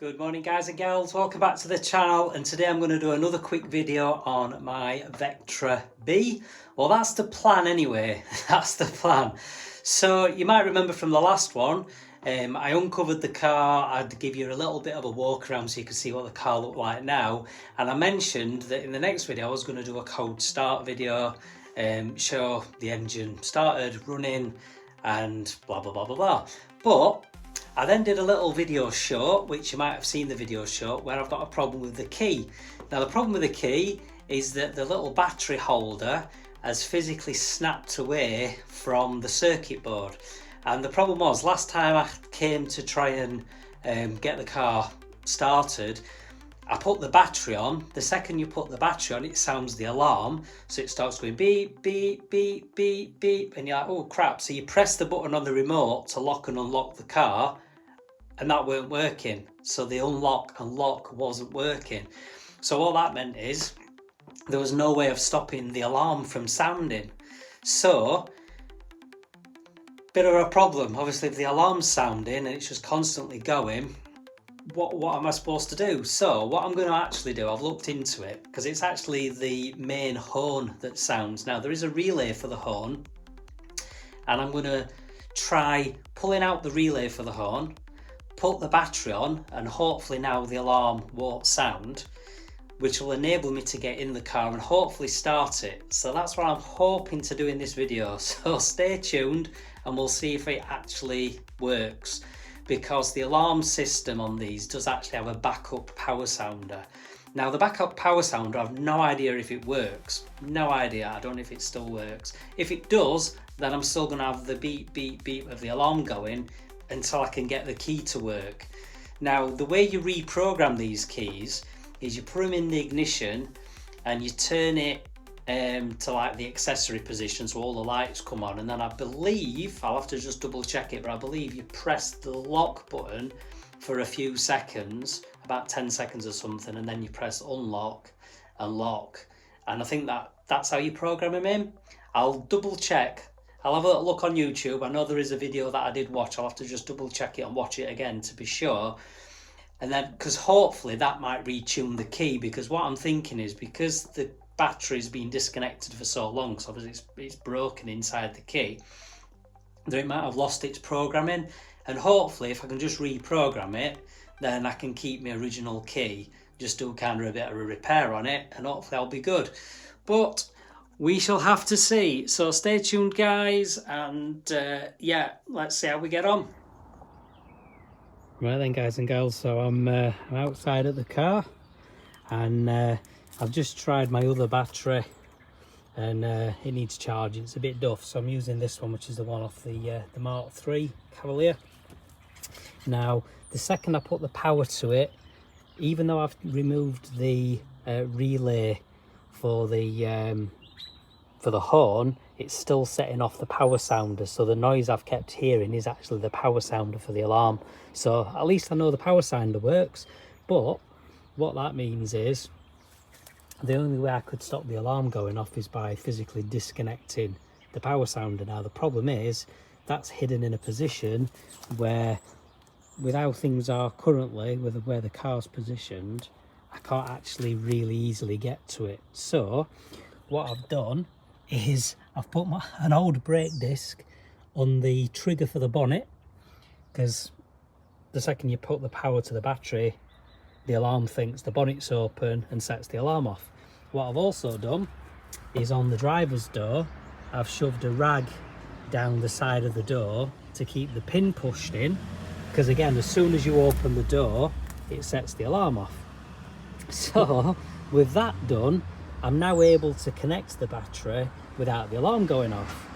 Good morning guys and girls, welcome back to the channel, and today I'm going to do another quick video on my VECTRA B. Well, that's the plan anyway, that's the plan. So you might remember from the last one, I uncovered the car. I'd give you a little bit of a walk around so you can see what the car looked like now, and I mentioned that in the next video I was going to do a cold start video, show the engine started, running and blah blah blah blah blah. But I then did a little video short, which you might have seen the video short, where I've got a problem with the key. Now the problem with the key is that the little battery holder has physically snapped away from the circuit board. And the problem was, last time I came to try and get the car started, I put the battery on. The second you put the battery on, it sounds the alarm. So it starts going beep, beep, beep, beep, beep. And you're like, oh crap. So you press the button on the remote to lock and unlock the car, and that weren't working. So the unlock and lock wasn't working. So all that meant is there was no way of stopping the alarm from sounding. So, bit of a problem. Obviously, if the alarm's sounding and it's just constantly going, what am I supposed to do? So what I'm going to actually do, I've looked into it, because it's actually the main horn that sounds. Now there is a relay for the horn, and I'm going to try pulling out the relay for the horn, put the battery on, and hopefully now the alarm won't sound, which will enable me to get in the car and hopefully start it. So that's what I'm hoping to do in this video. So stay tuned and we'll see if it actually works, because the alarm system on these does actually have a backup power sounder. Now the backup power sounder, I've no idea if it works. No idea, I don't know if it still works. If it does, then I'm still gonna have the beep, beep, beep of the alarm going until I can get the key to work. Now the way you reprogram these keys is you put them in the ignition and you turn it to like the accessory position, so all the lights come on, and then I believe, I'll have to just double check it, but I believe you press the lock button for a few seconds, about 10 seconds or something, and then you press unlock and lock, and I think that's how you program them in. I'll double check, I'll have a look on YouTube. I know there is a video that I did watch, I'll have to just double check it and watch it again to be sure. And then, because hopefully that might retune the key, because what I'm thinking is, because the battery's been disconnected for so long, so obviously it's broken inside the key, that it might have lost its programming, and hopefully if I can just reprogram it, then I can keep my original key, just do kind of a bit of a repair on it, and hopefully I'll be good. But we shall have to see. So stay tuned guys, and yeah, let's see how we get on. Right then guys and girls, so I'm outside at the car, and I've just tried my other battery, and it needs charging. It's a bit duff, so I'm using this one, which is the one off the Mark III Cavalier. Now the second I put the power to it, even though I've removed the relay for the horn, it's still setting off the power sounder, so the noise I've kept hearing is actually the power sounder for the alarm. So at least I know the power sounder works. But what that means is the only way I could stop the alarm going off is by physically disconnecting the power sounder. Now the problem is that's hidden in a position where, with how things are currently, with where the car's positioned, I can't actually really easily get to it. So what I've done is I've put an old brake disc on the trigger for the bonnet, because the second you put the power to the battery, the alarm thinks the bonnet's open and sets the alarm off. What I've also done is on the driver's door, I've shoved a rag down the side of the door to keep the pin pushed in, because again, as soon as you open the door, it sets the alarm off. So with that done, I'm now able to connect the battery without the alarm going off,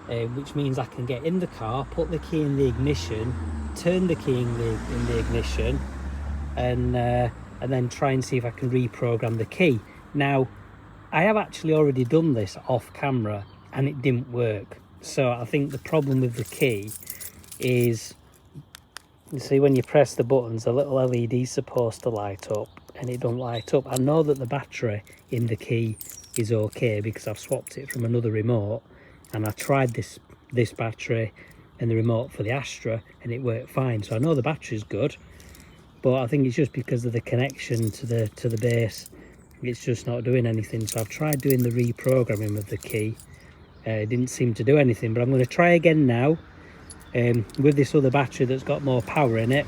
which means I can get in the car, put the key in the ignition, turn the key in the ignition, and then try and see if I can reprogram the key. Now, I have actually already done this off camera and it didn't work. So I think the problem with the key is, you see when you press the buttons, a little LED is supposed to light up, and it don't light up. I know that the battery in the key is okay because I've swapped it from another remote, and I tried this battery and the remote for the Astra and it worked fine, so I know the battery's good. but I think it's just because of the connection to the base. It's just not doing anything. So I've tried doing the reprogramming of the key. It didn't seem to do anything, but I'm going to try again now with this other battery that's got more power in it,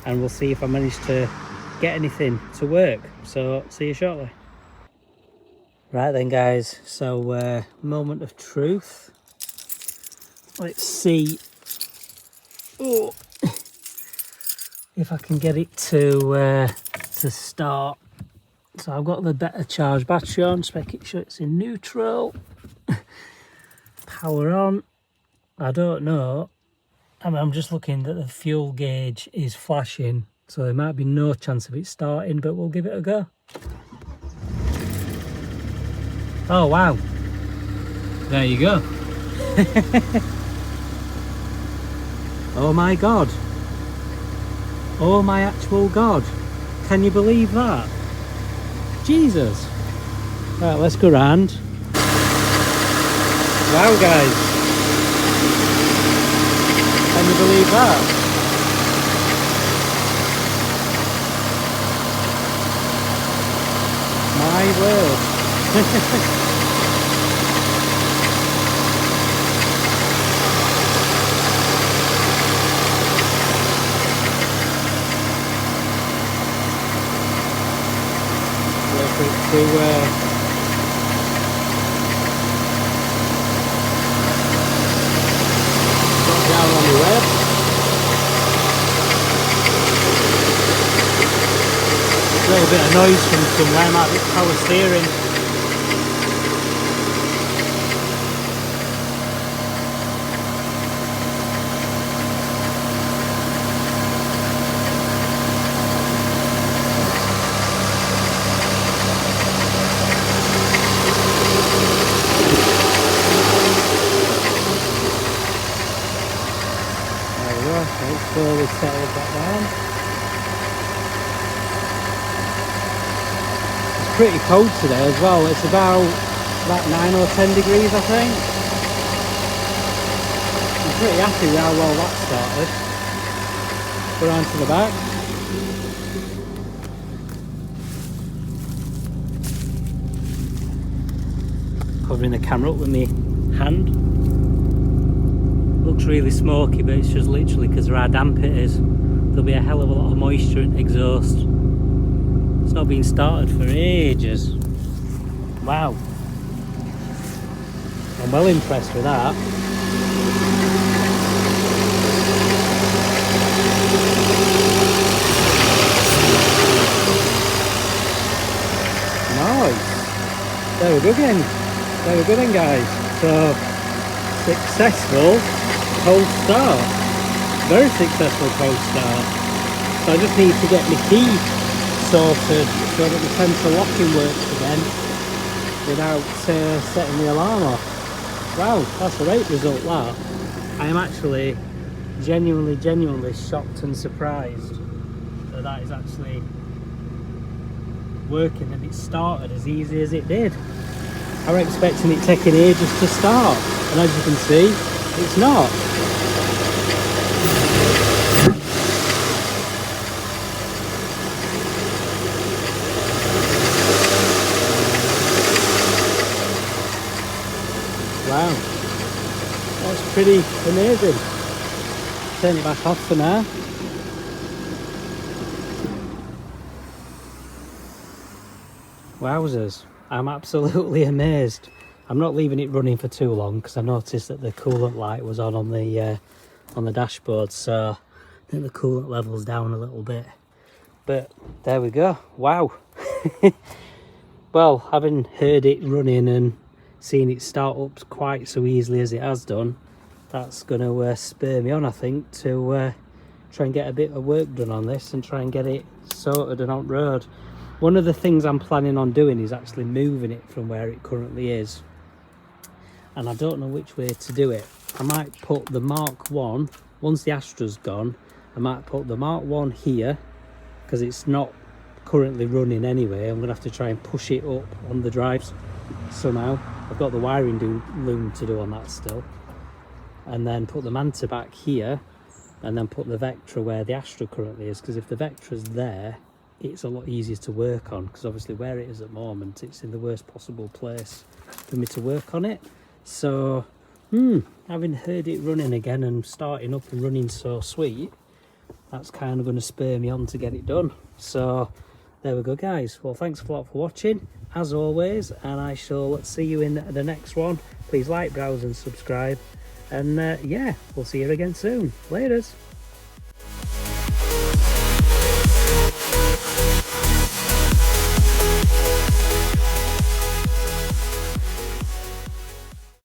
and we'll see if I manage to get anything to work. So see you shortly. Right then guys, so moment of truth. Let's see if I can get it to start. So I've got the better charge battery on, just making sure it's in neutral. Power on. I don't know. I'm just looking that the fuel gauge is flashing, so there might be no chance of it starting, but we'll give it a go. Oh wow, there you go. Oh my god, oh my actual god, can you believe that? Jesus. Right, let's go round. Wow guys, can you believe that? My word. To drop down on the web. A little bit of noise from somewhere, might be power steering. Slowly settle back down. It's pretty cold today as well. It's about 9 or 10 degrees I think. I'm pretty happy with how well that started. Go round to the back. Covering the camera up with my hand. Looks really smoky, but it's just literally because of how damp it is. There'll be a hell of a lot of moisture in the exhaust. It's not been started for ages. Wow. I'm well impressed with that. Nice. There we go again. There we go then guys. So, successful cold start, very successful cold start. So I just need to get my key sorted so that the sensor locking works again without setting the alarm off. Wow, that's a great result that. I am actually genuinely shocked and surprised that that is actually working and it started as easy as it did. I was expecting it taking ages to start, and as you can see, it's not. Wow, that's pretty amazing. Turn it back off for now. Wowzers, I'm absolutely amazed. I'm not leaving it running for too long because I noticed that the coolant light was on the dashboard, so I think the coolant level's down a little bit. But there we go. Wow. Well, having heard it running and seen it start up quite so easily as it has done, that's going to spur me on, I think, to try and get a bit of work done on this and try and get it sorted and on road. One of the things I'm planning on doing is actually moving it from where it currently is, and I don't know which way to do it. I might put the Mark 1, once the Astra's gone, I might put the Mark 1 here, because it's not currently running anyway. I'm going to have to try and push it up on the drives somehow. I've got the wiring loom to do on that still. And then put the Manta back here, and then put the Vectra where the Astra currently is, because if the Vectra's there, it's a lot easier to work on, because obviously where it is at the moment, it's in the worst possible place for me to work on it. So having heard it running again and starting up and running so sweet, that's kind of going to spur me on to get it done. So there we go, guys. Well, thanks a lot for watching as always, and I shall see you in the next one. Please like, browse and subscribe, and yeah, we'll see you again soon. Laters.